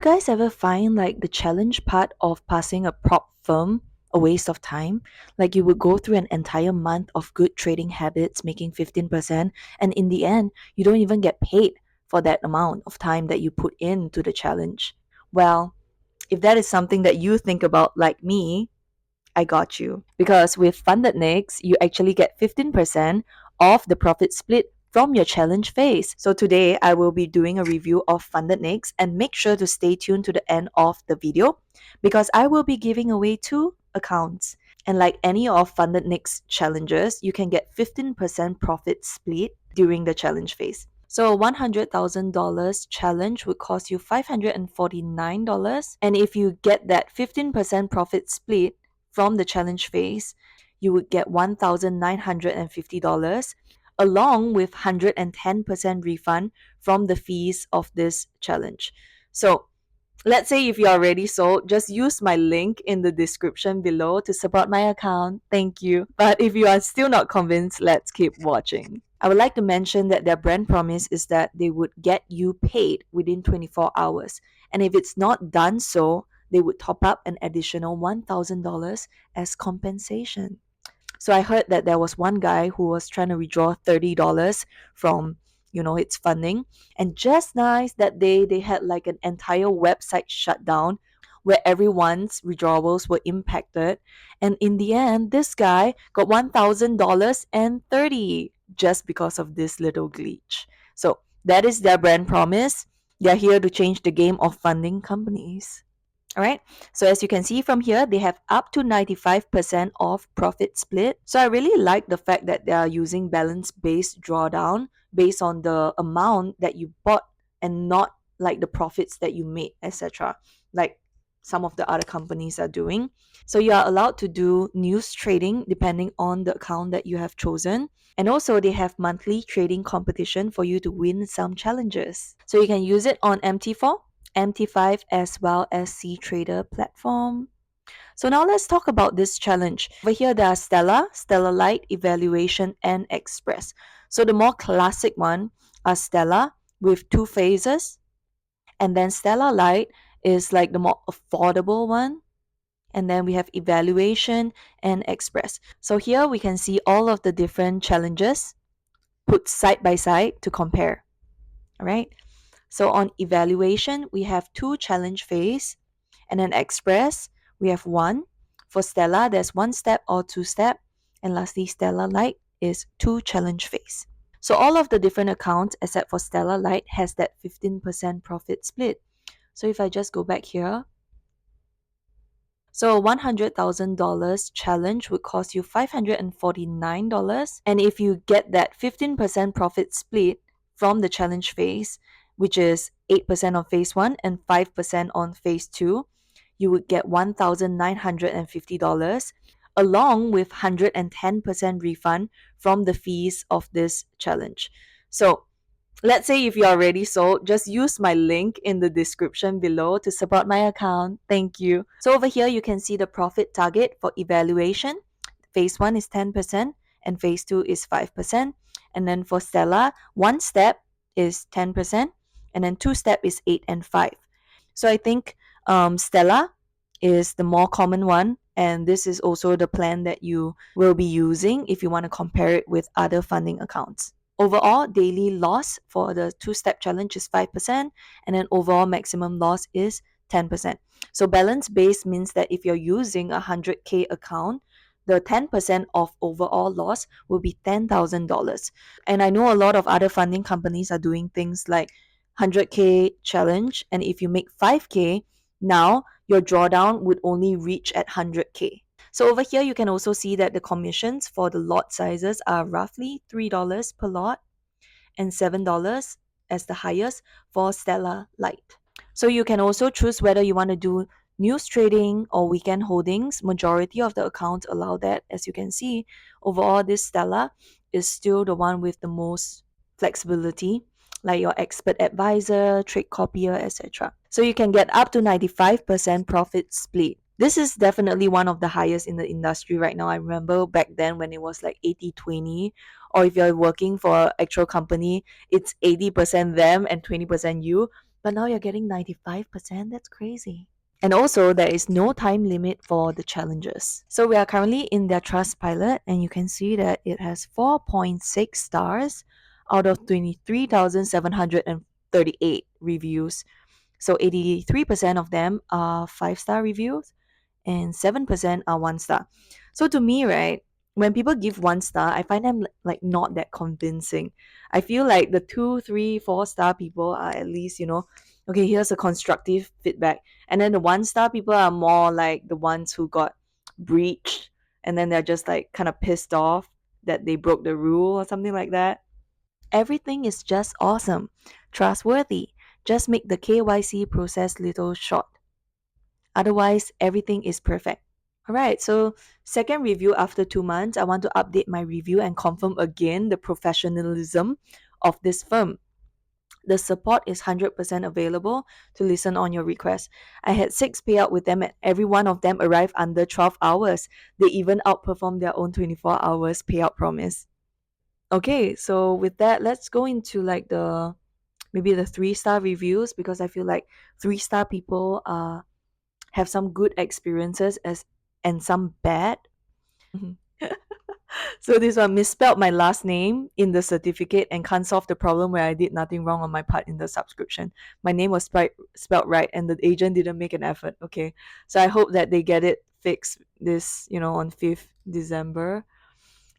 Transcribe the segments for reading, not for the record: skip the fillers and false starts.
You guys ever find like the challenge part of passing a prop firm a waste of time? Like you would go through an entire month of good trading habits, making 15%, and in the end, you don't even get paid for that amount of time that you put into the challenge. Well, if that is something that you think about like me, I got you. Because with FundedNext, you actually get 15% of the profit split from your challenge phase. So today I will be doing a review of FundedNext, and make sure to stay tuned to the end of the video because I will be giving away two accounts. And like any of FundedNext challenges, you can get 15% profit split during the challenge phase. So a $100,000 challenge would cost you $549. And if you get that 15% profit split from the challenge phase, you would get $1,950 along with 110% refund from the fees of this challenge. So let's say if you're already sold, just use my link in the description below to support my account. Thank you. But if you are still not convinced, let's keep watching. I would like to mention that their brand promise is that they would get you paid within 24 hours. And if it's not done so, they would top up an additional $1,000 as compensation. So I heard that there was one guy who was trying to withdraw $30 from, its funding. And just nice that day they had like an entire website shut down where everyone's withdrawals were impacted. And in the end, this guy got $1,000 and 30 just because of this little glitch. So that is their brand promise. They're here to change the game of funding companies. All right. So as you can see from here, they have up to 95% of profit split. So I really like the fact that they are using balance-based drawdown based on the amount that you bought and not like the profits that you made, etc. Like some of the other companies are doing. So you are allowed to do news trading depending on the account that you have chosen. And also they have monthly trading competition for you to win some challenges. So you can use it on MT4, MT5 as well as C Trader platform. So now let's talk about this challenge. Over here there are Stellar, Stellar Lite, Evaluation and Express. So the more classic one are Stellar with two phases, and then Stellar Lite is like the more affordable one, and then we have Evaluation and Express. So here we can see all of the different challenges put side by side to compare. All right. So on Evaluation, we have two challenge phase, and then Express, we have one. For Stella, there's one step or two step, and lastly, Stella Lite is two challenge phase. So all of the different accounts except for Stella Lite has that 15% profit split. So if I just go back here, so a $100,000 challenge would cost you $549. And if you get that 15% profit split from the challenge phase, which is 8% on phase 1 and 5% on phase 2, you would get $1,950 along with 110% refund from the fees of this challenge. So let's say if you're already sold, just use my link in the description below to support my account. Thank you. So over here, you can see the profit target for Evaluation. Phase 1 is 10% and phase 2 is 5%. And then for Stella, one step is 10% and then two step is 8 and 5. So I think Stella is the more common one, and this is also the plan that you will be using if you want to compare it with other funding accounts. Overall daily loss for the two-step challenge is 5%, and then overall maximum loss is 10%. So balance based means that if you're using a 100K account, the 10% of overall loss will be $10,000. And I know a lot of other funding companies are doing things like 100K challenge, and if you make 5K, now your drawdown would only reach at 100K. So over here, you can also see that the commissions for the lot sizes are roughly $3 per lot and $7 as the highest for Stella Lite. So you can also choose whether you want to do news trading or weekend holdings. Majority of the accounts allow that. As you can see, overall, this Stella is still the one with the most flexibility, like your expert advisor, trade copier, etc. So you can get up to 95% profit split. This is definitely one of the highest in the industry right now. I remember back then when it was like 80-20, or if you're working for an actual company, it's 80% them and 20% you. But now you're getting 95%. That's crazy. And also, there is no time limit for the challenges. So we are currently in their trust pilot, and you can see that it has 4.6 stars out of 23,738 reviews. So 83% of them are 5-star reviews, and 7% are 1 star. So to me, right, when people give 1 star, I find them like not that convincing. I feel like the 2, 3, 4 star people are at least, okay, here's a constructive feedback. And then the 1 star people are more like the ones who got breached, and then they're just like kind of pissed off that they broke the rule or something like that. Everything is just awesome, trustworthy. Just make the KYC process little short. Otherwise, everything is perfect. All right, so second review after 2 months, I want to update my review and confirm again the professionalism of this firm. The support is 100% available to listen on your request. I had 6 payout with them and every one of them arrived under 12 hours. They even outperformed their own 24 hours payout promise. Okay, so with that, let's go into like the maybe the 3-star reviews, because I feel like 3-star people have some good experiences as and some bad. So this one misspelled my last name in the certificate and can't solve the problem where I did nothing wrong on my part in the subscription. My name was spelled right and the agent didn't make an effort. Okay. So I hope that they get it fixed this, on 5th December.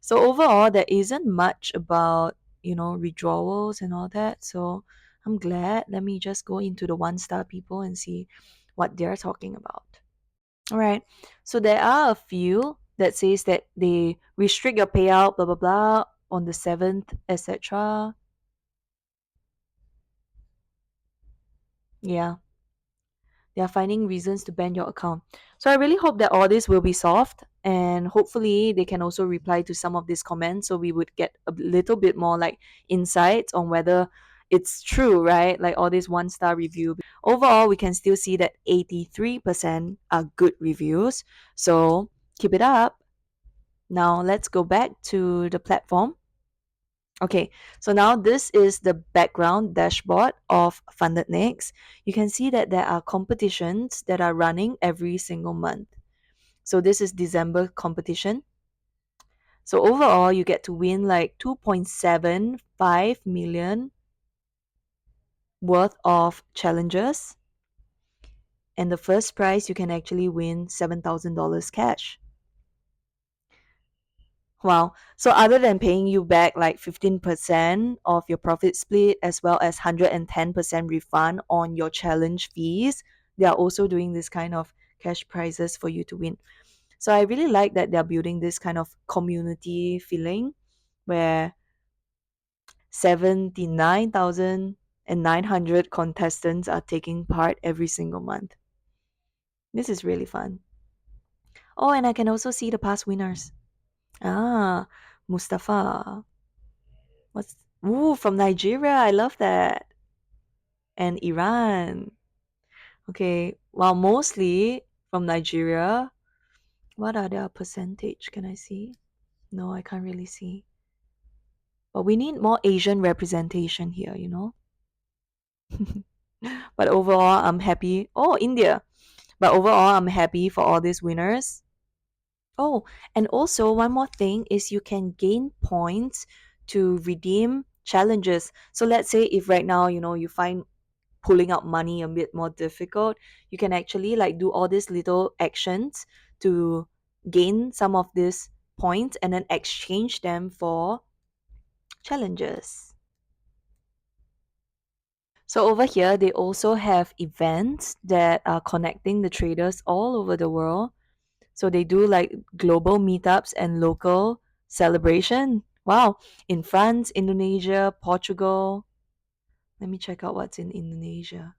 So overall, there isn't much about, withdrawals and all that. So I'm glad. Let me just go into the 1-star people and see what they're talking about. All right. So there are a few that says that they restrict your payout, blah blah blah, on the 7th, etc. Yeah, they are finding reasons to ban your account. So I really hope that all this will be solved, and hopefully they can also reply to some of these comments, so we would get a little bit more like insights on whether it's true, right? Like all these 1-star review. Overall, we can still see that 83% are good reviews. So keep it up. Now let's go back to the platform. Okay, so now this is the background dashboard of FundedNext. You can see that there are competitions that are running every single month. So this is December competition. So overall, you get to win like 2.75 million worth of challenges. And the first prize, you can actually win $7,000 cash. Wow. So other than paying you back like 15% of your profit split as well as 110% refund on your challenge fees, they are also doing this kind of cash prizes for you to win. So I really like that they're building this kind of community feeling where 79,900 contestants are taking part every single month. This is really fun. Oh, and I can also see the past winners. Ah, Mustafa. What's Ooh, from Nigeria. I love that. And Iran. Okay. Well, mostly from Nigeria. What are their percentage? Can I see? No, I can't really see. But we need more Asian representation here. But overall, I'm happy. Oh, India. But overall, I'm happy for all these winners. Oh, and also one more thing is you can gain points to redeem challenges. So let's say if right now, you find pulling out money a bit more difficult, you can actually like do all these little actions to gain some of these points and then exchange them for challenges. So over here, they also have events that are connecting the traders all over the world. So they do like global meetups and local celebration. Wow, in France, Indonesia, Portugal. Let me check out what's in Indonesia.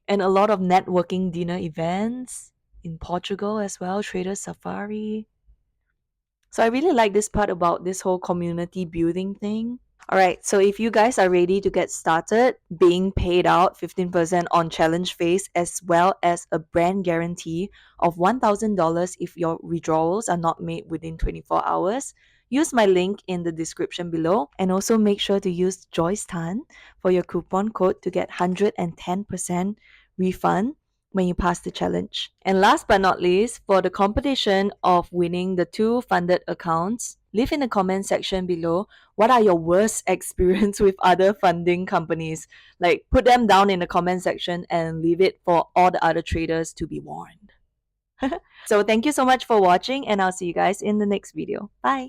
And a lot of networking dinner events in Portugal as well, Trader Safari. So I really like this part about this whole community building thing. All right, so if you guys are ready to get started, being paid out 15% on challenge phase as well as a brand guarantee of $1,000 if your withdrawals are not made within 24 hours, use my link in the description below, and also make sure to use Joyce Tan for your coupon code to get 110% refund when you pass the challenge. And last but not least, for the competition of winning the 2 funded accounts, leave in the comment section below what are your worst experience with other funding companies. Like, put them down in the comment section and leave it for all the other traders to be warned. So thank you so much for watching, and I'll see you guys in the next video. Bye.